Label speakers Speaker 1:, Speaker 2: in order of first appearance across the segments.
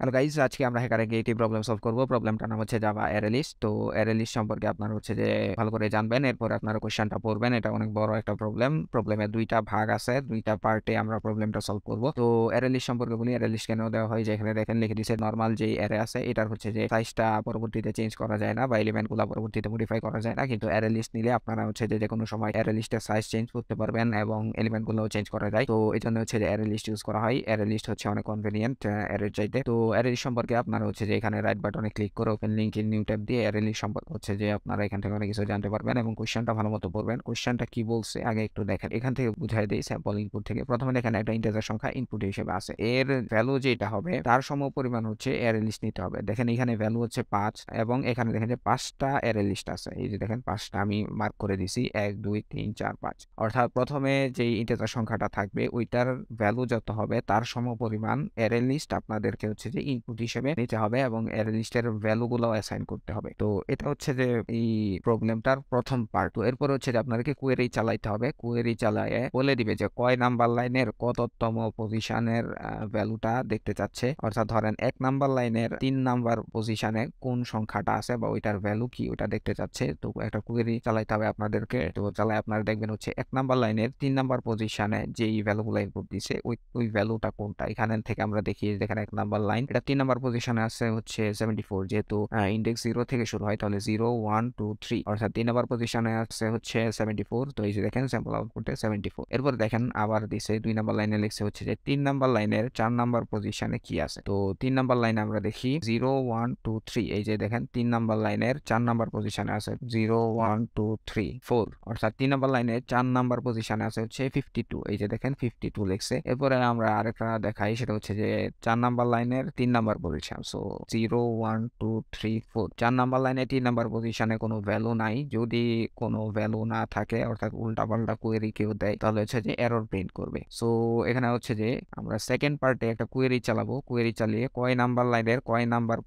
Speaker 1: Hello guys, আজকে আমরা হ্যাকারকে একটি প্রবলেম সলভ করব। প্রবলেমটার নাম হচ্ছে জাভা অ্যারেলিস্ট। তো অ্যারেলিস্ট সম্পর্কে আপনারা হচ্ছে যে ভালো করে জানবেন, এরপর আপনারা কোশ্চেনটা পড়বেন। এটা অনেক বড় একটা প্রবলেম। প্রবলেমের দুইটা ভাগ আছে, দুইটা পার্টে আমরা প্রবলেমটা সলভ করব। তো অ্যারেলিস্ট সম্পর্কে বলি। অ্যারেলিস্ট কেন দেওয়া হয়, যেখানে দেখেন লিখে দিয়েছে নরমাল যে অ্যারে আছে এটার হচ্ছে যে সাইজটা পরবর্তীতে চেঞ্জ করা যায় না বা এলিমেন্টগুলো পরবর্তীতে মডিফাই করা যায় না, কিন্তু অ্যারেলিস্ট নিলে আপনারা হচ্ছে যে কোনো সময় অ্যারেলিস্টের সাইজ চেঞ্জ করতে পারবেন এবং এলিমেন্টগুলোও চেঞ্জ করা যায়। তো এই জন্য হচ্ছে যে অ্যারেলিস্ট ইউজ করা হয়। অ্যারেলিস্ট হচ্ছে অনেক কনভেনিয়েন্ট অ্যারের চাইতে। তো অ্যারেলিস্ট সম্পর্কে আপনারা হচ্ছে যে এখানে রাইট বাটনে ক্লিক করে open link in new tab দিয়ে অ্যারেলিস্ট সম্পর্কে হচ্ছে যে আপনারা এখান থেকে অনেক কিছু জানতে পারবেন এবং কোশ্চেনটা ভালো মতো পড়বেন। কোশ্চেনটা কি বলছে আগে একটু দেখেন, এখান থেকে বুঝাই দেই স্যাম্পল ইনপুট থেকে। প্রথমে দেখেন একটা ইন্টিজার সংখ্যা ইনপুট হিসেবে আছে, এর ভ্যালু যেটা হবে তার সমপরিমাণ হচ্ছে অ্যারেলিস্ট নিতে হবে। দেখেন এখানে ভ্যালু হচ্ছে 5 এবং এখানে দেখেন যে 5টা অ্যারেলিস্ট আছে। এই যে দেখেন 5টা আমি মার্ক করে দিছি, 1 2 3 4 5। অর্থাৎ প্রথমে যেই ইন্টিজার সংখ্যাটা থাকবে ওইটার ভ্যালু যত হবে তার সমপরিমাণ অ্যারেলিস্ট আপনাদেরকে হচ্ছে যে ইনপুট হিসেবে নিতে হবে এবং অ্যারেলিস্টের ভ্যালুগুলো অ্যাসাইন করতে হবে। তো এটা হচ্ছে যে এই প্রবলেমটার প্রথম পার্ট। তো এরপর হচ্ছে যে আপনাদেরকে কোয়েরি চালাইতে হবে। কোয়েরি চালায়ে বলে দিবে যে কয় নাম্বার লাইনের কততম পজিশনের ভ্যালুটা দেখতে চাচ্ছে। অর্থাৎ ধরেন 1 নাম্বার লাইনের 3 নাম্বার পজিশনে কোন সংখ্যাটা আছে বা ওইটার ভ্যালু কি ওটা দেখতে চাচ্ছে। তো একটা কোয়েরি চালাইতে হবে আপনাদেরকে। তো চালায় আপনারা দেখবেন হচ্ছে 1 নাম্বার লাইনের 3 নাম্বার পজিশনে যেই ভ্যালুগুলো ইনপুট দিছে ওই ভ্যালুটা কোনটা। এখানে থেকে আমরা দেখি যেখানে 1 নাম্বার লাইন, এটা 3 নাম্বার পজিশনে আছে হচ্ছে 74। যেহেতু ইন্ডেক্স 0 থেকে শুরু হয় তাহলে 0 1 2 3, অর্থাৎ 3 নাম্বার পজিশনে আছে হচ্ছে 74। তো এই যে দেখেন স্যাম্পল আউটপুটে 74। এরপর দেখেন আবার দিছে 2 নাম্বার লাইনে লিখছে হচ্ছে যে 3 নাম্বার লাইনের 4 নাম্বার পজিশনে কি আছে। তো 3 নাম্বার লাইনে আমরা দেখি 0 1 2 3। এই যে দেখেন 3 নাম্বার লাইনের 4 নাম্বার পজিশনে আছে 0 1 2 3 4, অর্থাৎ 3 নাম্বার লাইনের 4 নাম্বার পজিশনে আছে হচ্ছে 52। এই যে দেখেন 52 লিখছে। এরপরে আমরা আরেকটা দেখাই, সেটা হচ্ছে যে 4 নাম্বার লাইনের 3 নাম্বার পজিশন। সো 0 1 2 3 4। 4 নাম্বার লাইনে 3 নাম্বার পজিশনে কোনো ভ্যালু নাই। যদি কোনো ভ্যালু না থাকে অর্থাৎ উল্টাপাল্টা কোয়েরি কেউ দেয় তাহলে হচ্ছে যে এরর প্রিন্ট করবে। সো এখানে হচ্ছে যে আমরা সেকেন্ড পার্টে একটা কোয়েরি চালাবো। কোয়েরি চালিয়ে কয় নাম্বার লাইনের কয় নাম্বার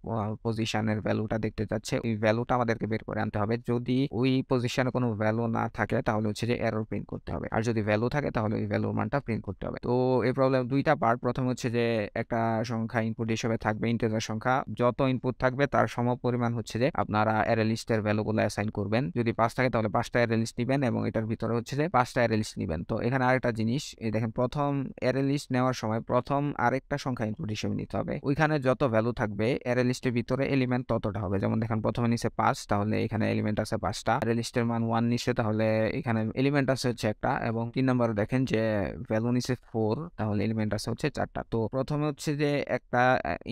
Speaker 1: পজিশনের ভ্যালুটা দেখতে চাচ্ছে ওই ভ্যালুটা আমাদেরকে বের করে আনতে হবে। যদি ওই পজিশনে কোনো ভ্যালু না থাকে তাহলে হচ্ছে যে এরর প্রিন্ট করতে হবে, আর যদি ভ্যালু থাকে তাহলে ওই ভ্যালুর মানটা প্রিন্ট করতে হবে। তো এই প্রবলেম দুইটা পার্ট। প্রথম হচ্ছে যে একটা সংখ্যা ইনপুট হিসেবে থাকবে, ইন্টিজার সংখ্যা, যত ইনপুট থাকবে তার সমপরিমাণ হচ্ছে যে আপনারা অ্যারে লিস্টের ভ্যালুগুলো অ্যাসাইন করবেন। যদি 5 থাকে তাহলে 5টা অ্যারে লিস্ট নেবেন এবং এটার ভিতরে হচ্ছে যে 5টা অ্যারে লিস্ট নেবেন। তো এখানে আরেকটা জিনিস, এই দেখেন প্রথম অ্যারে লিস্ট নেওয়ার সময় প্রথম আরেকটা সংখ্যা ইনপুট হিসেবে নিতে হবে। ওইখানে যত ভ্যালু থাকবে অ্যারে লিস্টের ভিতরে এলিমেন্ট ততটা হবে। যেমন দেখেন প্রথমে নিচে 5, তাহলে এখানে এলিমেন্ট আছে 5টা। অ্যারে লিস্টের মান 1 নিচে, তাহলে এখানে এলিমেন্ট আছে হচ্ছে একটা। এবং 3 নম্বরে দেখেন যে ভ্যালু নিচে 4, তাহলে এলিমেন্ট আছে হচ্ছে 4টা। তো প্রথমে হচ্ছে যে একটা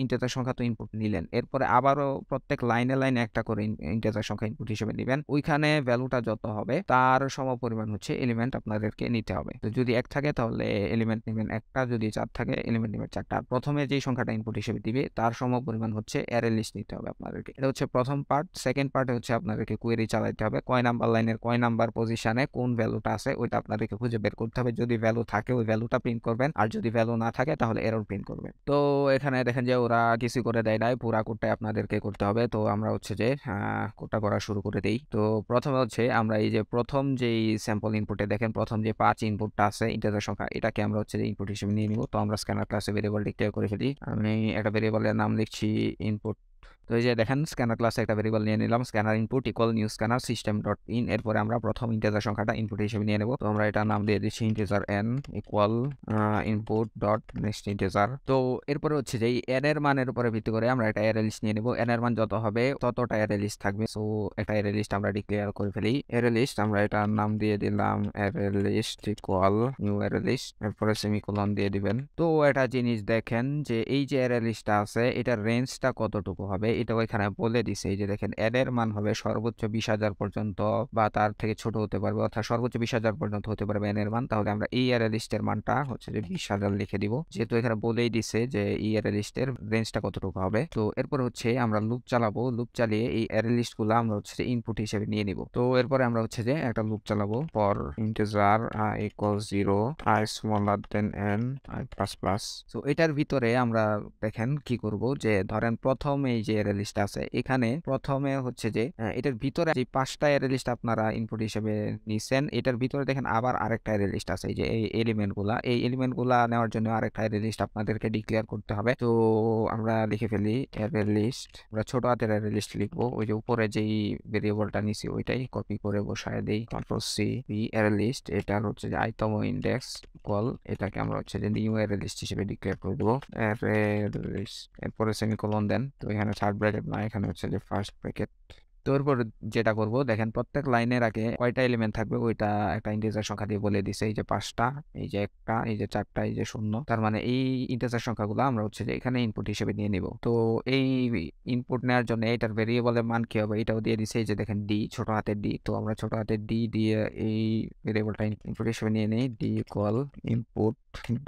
Speaker 1: ইন্টিজার সংখ্যা তো ইনপুট নিলেন, এরপরে আবারও প্রত্যেক লাইনে লাইনে একটা করে ইন্টিজার সংখ্যা ইনপুট হিসেবে নেবেন। ওইখানে ভ্যালুটা যত হবে তার সমপরিমাণ হচ্ছে এলিমেন্ট আপনাদেরকে নিতে হবে। তো যদি 1 থাকে তাহলে এলিমেন্ট নেবেন একটা, যদি 4 থাকে এলিমেন্ট নেবেন 4টা। প্রথমে যে সংখ্যাটা ইনপুট হিসেবে দিবে তার সমপরিমাণ হচ্ছে অ্যারে লিস্ট নিতে হবে আপনাদেরকে। এটা হচ্ছে প্রথম পার্ট। সেকেন্ড পার্টে হচ্ছে আপনাদেরকে কোয়েরি চালাতে হবে, কয় নাম্বার লাইনের কয় নাম্বার পজিশনে কোন ভ্যালুটা আছে ওইটা আপনাদেরকে খুঁজে বের করতে হবে। যদি ভ্যালু থাকে ওই ভ্যালুটা প্রিন্ট করবেন, আর যদি ভ্যালু না থাকে তাহলে এরর প্রিন্ট করবেন। তো এখানে দেখেন যে ওরা কিছু করে দেয় নাই, পুরা কোডটাই আপনাদেরকে করতে হবে। তো আমরা হচ্ছে যে কোডটা করা শুরু করে দেই। তো প্রথমে হচ্ছে আমরা এই যে প্রথম যেই স্যাম্পল ইনপুটে দেখেন প্রথম যে 5 ইনপুটটা আছে ইন্টিজার সংখ্যা, এটাকে আমরা হচ্ছে যে ইনপুট হিসেবে নিয়ে নিব। তো আমরা স্ক্যানার ক্লাসে ভেরিয়েবল ডিক্লেয়ার করে ফেলি। আমি একটা ভেরিয়েবলের নাম লিখছি ইনপুট। তো এই যে দেখেন স্ক্যানার ক্লাসে একটা ভেরিয়েবল নিয়ে নিলাম, scanner input equal new scanner system dot in. এরপরে আমরা প্রথম ইন্টিজার সংখ্যাটা ইনপুট হিসেবে নিয়ে নেব। তো আমরা এটা নাম দিয়ে দিচ্ছি integer n equal input dot next integer. তো এরপরে হচ্ছে যে n এর মানের উপরে ভিত্তি করে আমরা একটা অ্যারে লিস্ট নিয়ে নেব। n এর মান যত হবে ততটা অ্যারে লিস্ট থাকবে। সো একটা অ্যারে লিস্ট আমরা ডিক্লেয়ার করে ফেলি। অ্যারে লিস্ট আমরা এটার নাম দিয়ে দিলাম array list equal new array list, এরপরে সেমিকোলন দিয়ে দিবেন। তো একটা জিনিস দেখেন যে এই যে অ্যারে লিস্টটা আছে এটার রেঞ্জটা কতটুকু হবে এটাও এখানে বলে দিছে। এই যে দেখেন এর মান হবে সর্বোচ্চ 20,000 পর্যন্ত বা তার থেকে ছোট হতে পারবে, অর্থাৎ সর্বোচ্চ 20,000 পর্যন্ত হতে পারবে এর মান। তাহলে আমরা এই অ্যারে লিস্টের মানটা হচ্ছে যে 20,000 লিখে দিব, যেহেতু এখানে বলেই দিছে যে এই অ্যারে লিস্টের রেঞ্জটা কতটুকু হবে। তো এরপর হচ্ছে আমরা লুপ চালাবো। লুপ চালিয়ে এই অ্যারে লিস্ট গুলো আমরা হচ্ছে যে ইনপুট হিসেবে নিয়ে নিব। তো এরপরে আমরা হচ্ছে যে একটা লুপ চালাবো for integer i equals 0 i smaller than n i plus plus। তো এটার ভিতরে আমরা দেখেন কি করব, যে ধরেন প্রথম এই যে অ্যারে লিস্ট আছে, এখানে প্রথমে হচ্ছে যে এটার ভিতরে যে 5টা অ্যারে লিস্ট আপনারা ইনপুট হিসেবে নিছেন, এটার ভিতরে দেখেন আবার আরেকটা অ্যারে লিস্ট আছে, এই যে এই এলিমেন্টগুলা নেওয়ার জন্য আরেকটা অ্যারে লিস্ট আপনাদেরকে ডিক্লেয়ার করতে হবে। তো আমরা লিখে ফেলি অ্যারে লিস্ট, আমরা ছোট হাতের অ্যারে লিস্ট লিখবো, ওই যে উপরে যেই ভেরিয়েবলটা নিছি ওইটাই কপি করে বসায় দেই, কন্ট্রোল সি, অ্যারে লিস্ট, এটার হচ্ছে যে আইতম ইন্ডেক্স কল, এটাকে আমরা হচ্ছে যে নিউ অ্যারে লিস্ট হিসেবে ডিক্লেয়ার করে দেবো অ্যারে লিস্ট, এরপরে সেমিকোলন দেন। তো এখানে থার্ড ব্র্যাকেট না, এখানে হচ্ছে যে ফার্স্ট ব্র্যাকেট। তো এরপর যেটা করব দেখেন প্রত্যেক লাইনের আগে কয়টা এলিমেন্ট থাকবে ওইটা একটা ইন্টিজার সংখ্যা দিয়ে বলে দিছে, এই যে 5টা, এই যে 1টা, এই যে 4টা, এই যে 0, তার মানে এই ইন্টিজার সংখ্যাগুলো আমরা হচ্ছে যে এখানে ইনপুট হিসেবে নিয়ে নিব। তো এই ইনপুট নেওয়ার জন্য এটার ভেরিয়েবলের মান কি হবে এটাও দিয়ে দিছে, এই যে দেখেন ডি, ছোট হাতের ডি। তো আমরা ছোট হাতের ডি দিয়ে এই ভেরিয়েবলটা ইনপুট হিসেবে নিয়ে নিই, D call input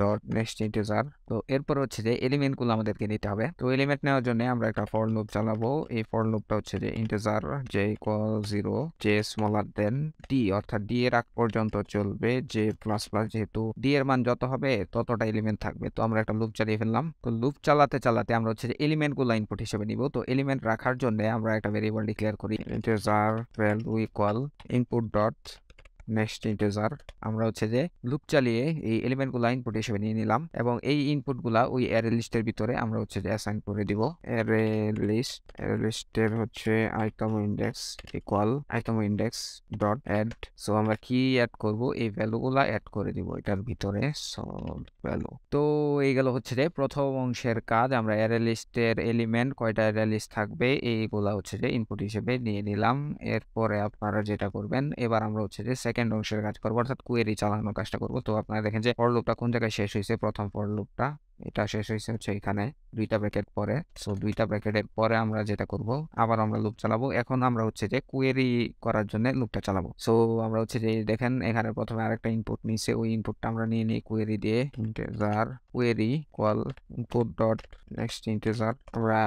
Speaker 1: dot next integer. তো এরপর হচ্ছে যে এলিমেন্টগুলো আমাদেরকে নিতে হবে। তো এলিমেন্ট নেওয়ার জন্য আমরা একটা ফর লুপ চালাবো, এই ফর লুপটা হচ্ছে যে integer j equal 0 j smaller than d, অর্থাৎ d এর আগ পর্যন্ত চলবে, j প্লাস প্লাস, যেহেতু d এর মান যত হবে ততটা এলিমেন্ট থাকবে। তো আমরা একটা লুপ চালিয়ে ফেললাম। তো লুপ চালাতে চালাতে আমরা হচ্ছে যে এলিমেন্টগুলো ইনপুট হিসেবে নিব। তো এলিমেন্ট রাখার জন্য আমরা একটা ভেরিয়েবল ডিক্লেয়ার করি, integer value equal input dot next integer. আমরা হচ্ছে যে লুপ চালিয়ে এই এলিমেন্টগুলো ইনপুট হিসেবে নিয়ে নিলাম এবং এই ইনপুটগুলা ওই অ্যারে লিস্টের ভিতরে আমরা হচ্ছে যে অ্যাসাইন করে দিব। অ্যারে লিস্টের হচ্ছে item index equal item index dot add. So আমরা কি অ্যাড করব, এই ভ্যালুগুলা অ্যাড করে দিব এটার ভিতরে, সো ভ্যালু। তো এই গেল হচ্ছে যে প্রথম অংশের কাজ। আমরা অ্যারে লিস্টের এলিমেন্ট কয়টা অ্যারে লিস্ট থাকবে এইগুলা হচ্ছে যে ইনপুট হিসেবে নিয়ে নিলাম। এরপরে আপনারা যেটা করবেন, এবার আমরা হচ্ছে যে সেকেন্ড অংশের কাজ করবো, অর্থাৎ কোয়েরি চালানোর কাজটা করবো। তো আপনারা দেখেন যে ফর লুপটা কোন জায়গায় শেষ হয়েছে, প্রথম ফর লুপটা এটা শেষ হয়েছে হচ্ছে এখানে 2টা ব্র্যাকেট পরে। সো 2টা ব্র্যাকেটের পরে আমরা যেটা করব, আবার আমরা লুপ চালাবো। এখন আমরা হচ্ছে যে কোয়েরি করার জন্য লুপটা চালাবো। সো আমরা হচ্ছে যে দেখেন এখানে প্রথমে আরেকটা ইনপুট নিছে, ওই ইনপুটটা আমরা নিয়ে নিই কোয়েরি দিয়ে, integer query equal input dot next integer, আমরা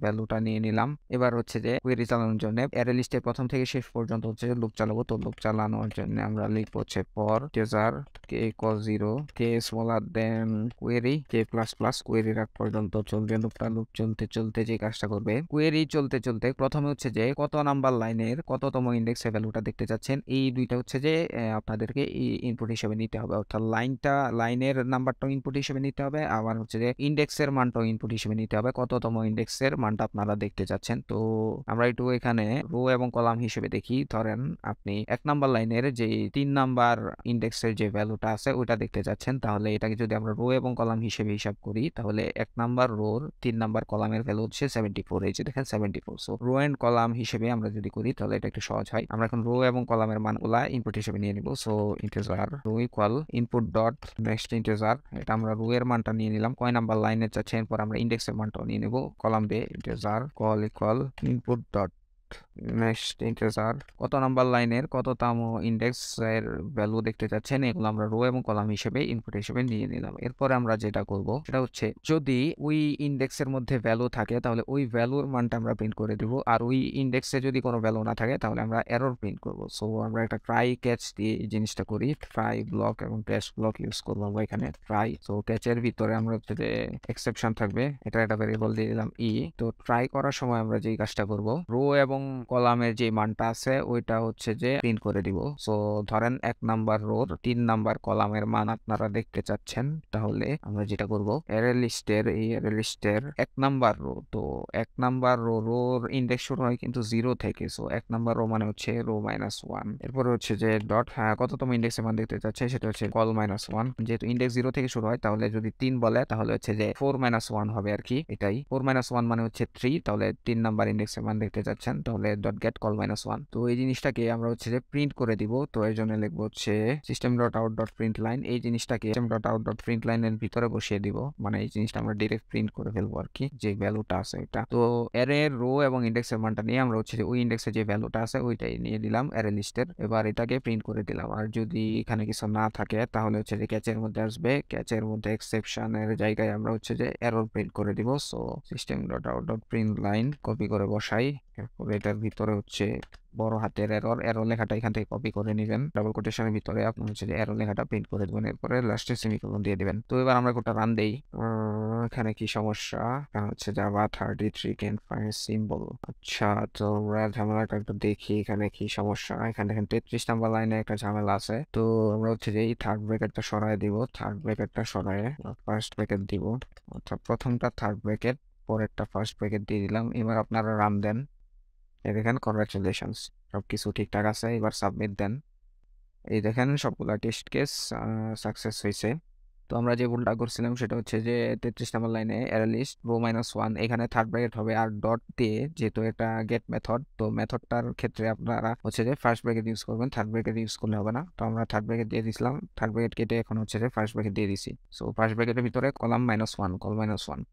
Speaker 1: ভ্যালুটা নিয়ে নিলাম। এবার হচ্ছে যে কোয়েরি চালানোর জন্য অ্যারে লিস্টের প্রথম থেকে শেষ পর্যন্ত হচ্ছে যে লুপ চালাবো। তো লুপ চালানোর জন্য আমরা লিখবো হচ্ছে for integer K equal 0 K smaller then query k plus plus, query রাখ পর্যন্ত চলবে লুপটা। লুপ চলতে চলতে যে কাজটা করবে, কোয়েরি চলতে চলতে প্রথমে হচ্ছে যে কত নাম্বার লাইনের কততম ইন্ডেক্সে ভ্যালুটা দেখতে চাচ্ছেন, এই দুইটা হচ্ছে যে আপনাদেরকে ইনপুট হিসেবে নিতে হবে, অর্থাৎ লাইনের নাম্বারটাও ইনপুট হিসেবে নিতে হবে, আবার হচ্ছে যে ইন্ডেক্সের মানটাও ইনপুট হিসেবে নিতে হবে, কততম ইন্ডেক্সের মানটা আপনারা দেখতে চাচ্ছেন। তো আমরা একটু এখানে রো এবং কলাম হিসেবে দেখি। ধরেন আপনি 1 নাম্বার লাইনের যে 3 নাম্বার ইন্ডেক্সের যে ভ্যালুটা আছে ওইটা দেখতে চাচ্ছেন, তাহলে এটাকে যদি আমরা রো এবং কলাম হিসেবে হিসাব করি, তাহলে 1 নাম্বার রোর 3 নাম্বার কলামের ভ্যালু হচ্ছে 74, এই যে দেখেন 74। সো রো এন্ড কলাম হিসেবে আমরা যদি করি তাহলে এটা একটু সহজ হয়। আমরা এখন রো এবং কলামের মানগুলা ইনপুট হিসেবে নিয়ে নিব। So integer row equal input dot next integer, এটা আমরা রো এর মানটা নিয়ে নিলাম, কয় নাম্বার লাইনে চাচ্ছেন, এরপর আমরা ইন্ডেক্সের মানটাও নিয়ে নিব, কলাম দিয়ে integer call equal input dot next integer, কত নাম্বার লাইনের কততম ইন্ডেক্স এর ভ্যালু দেখতে চাচ্ছেন, এগুলো আমরা রো এবং কলাম হিসেবে ইনপুট হিসেবে নিয়ে নিলাম। এরপরে আমরা যেটা করব সেটা হচ্ছে যদি ওই ইন্ডেক্সের মধ্যে ভ্যালু থাকে তাহলে ওই ভ্যালুর মানটা আমরা প্রিন্ট করে দিব, আর ওই ইন্ডেক্সে যদি কোনো ভ্যালু না থাকে তাহলে আমরা এরর প্রিন্ট করব। সো আমরা একটা ট্রাই ক্যাচ দিয়ে এই জিনিসটা করি, ট্রাই ব্লক এবং ক্যাচ ব্লক ইউজ করবো আমরা এখানে ট্রাই। সো ক্যাচের ভিতরে আমরা হচ্ছে যে এক্সেপশন থাকবে, এটা একটা ভেরিয়েবল দিয়ে দিলাম ই। তো ট্রাই করার সময় আমরা যেই কাজটা করব, রো এবং কলামের যে মানটা আছে ওইটা হচ্ছে যে প্রিন্ট করে দিব। সো ধরেন 1 নাম্বার রোর 3 নাম্বার কলামের মান আপনারা দেখতে চাচ্ছেন, তাহলে আমরা যেটা করব অ্যারে লিস্টের 1 নাম্বার রো, তো 1 নাম্বার রোর ইন্ডেক্স শুরু হয় কিন্তু 0 থেকে। সো 1 নাম্বার রো মানে হচ্ছে রো -1, এরপরে হচ্ছে যে ডট কততম ইন্ডেক্সের মান দেখতে চাচ্ছে সেটা হচ্ছে কল -1, যেহেতু ইন্ডেক্স 0 থেকে শুরু হয় তাহলে যদি 3 বলে তাহলে হচ্ছে যে 4 -1 হবে আর কি, এটাই 4 -1 মানে হচ্ছে 3, তাহলে 3 নাম্বার ইন্ডেক্সের মান দেখতে চাচ্ছেন, তাহলে ডট গেট কল -1। তো এই জিনিসটাকে আমরা হচ্ছে যে প্রিন্ট করে দিব। তো এর জন্য লিখবো হচ্ছে system dot out dot print line, এই জিনিসটাকে system dot out dot print লাইনের ভিতরে বসিয়ে দিব, মানে এই জিনিসটা আমরা ডিরেক্ট প্রিন্ট করে ফেলবো আর কি, যে ভ্যালুটা আছে এটা। তো অ্যারে রো এবং ইন্ডেক্সের মানটা নিয়ে আমরা হচ্ছে যে ওই ইন্ডেক্সে যে ভ্যালুটা আছে ওইটাই নিয়ে দিলাম অ্যারে লিস্টের, এবার এটাকে প্রিন্ট করে দিলাম। আর যদি এখানে কিছু না থাকে তাহলে হচ্ছে যে ক্যাচের মধ্যে আসবে, ক্যাচের মধ্যে এক্সেপশনের জায়গায় আমরা হচ্ছে যে এরর প্রিন্ট করে দিব। So system dot out dot print line copy করে বসাই, এরপর এটার ভিতরে হচ্ছে বড় হাতের এরর লেখাটা এখান থেকে কপি করে নেবেন, ডাবল কোটেশনের ভিতরে আপনার হচ্ছে যে এরর লেখাটা প্রিন্ট করে দেবেন, এরপরে লাস্টে সেমিকোলন দিয়ে দিবেন। তো এবার আমরা কোডটা রান দেই। এখানে কি সমস্যা, এখানে হচ্ছে জাভা 33 ক্যান ফাইন্ড সিম্বল। আচ্ছা, তো আমরা ঝামেলাটা একটু দেখি এখানে কি সমস্যা। এখানে দেখেন 33 নাম্বার লাইনে একটা ঝামেলা আছে। তো আমরা হচ্ছে যে এই থার্ড ব্র্যাকেটটা সরায় দিব, থার্ড ব্র্যাকেটটা সরায় ফার্স্ট ব্র্যাকেট দিব, অর্থাৎ প্রথমটা থার্ড ব্র্যাকেট, পরেরটা ফার্স্ট ব্র্যাকেট দিয়ে দিলাম। এবার আপনারা রান দেন, এই দেখেন কনগ্রাচুলেশনস, সবকিছু ঠিকঠাক আছে। এবার সাবমিট দেন। এই দেখেন সবগুলা টেস্ট কেস সাকসেস হয়েছে। তো আমরা যে ভুলটা করছিলাম সেটা হচ্ছে যে 33 নাম্বার লাইনে অ্যারেলিস্ট রো-1 এখানে থার্ড ব্র্যাকেট হবে, আর ডট দিয়ে যেহেতু এটা গেট মেথড, তো মেথডটার ক্ষেত্রে আপনারা হচ্ছে যে ফার্স্ট ব্র্যাকেট ইউজ করবেন, থার্ড ব্র্যাকেট ইউজ করলে হবে না। তো আমরা থার্ড ব্র্যাকেট দিয়ে দিছিলাম, থার্ড ব্র্যাকেট কেটে এখন হচ্ছে যে ফার্স্ট ব্র্যাকেট দিয়ে দিছি। সো ফার্স্ট ব্র্যাকেটের ভিতরে কলাম -1, কল -1।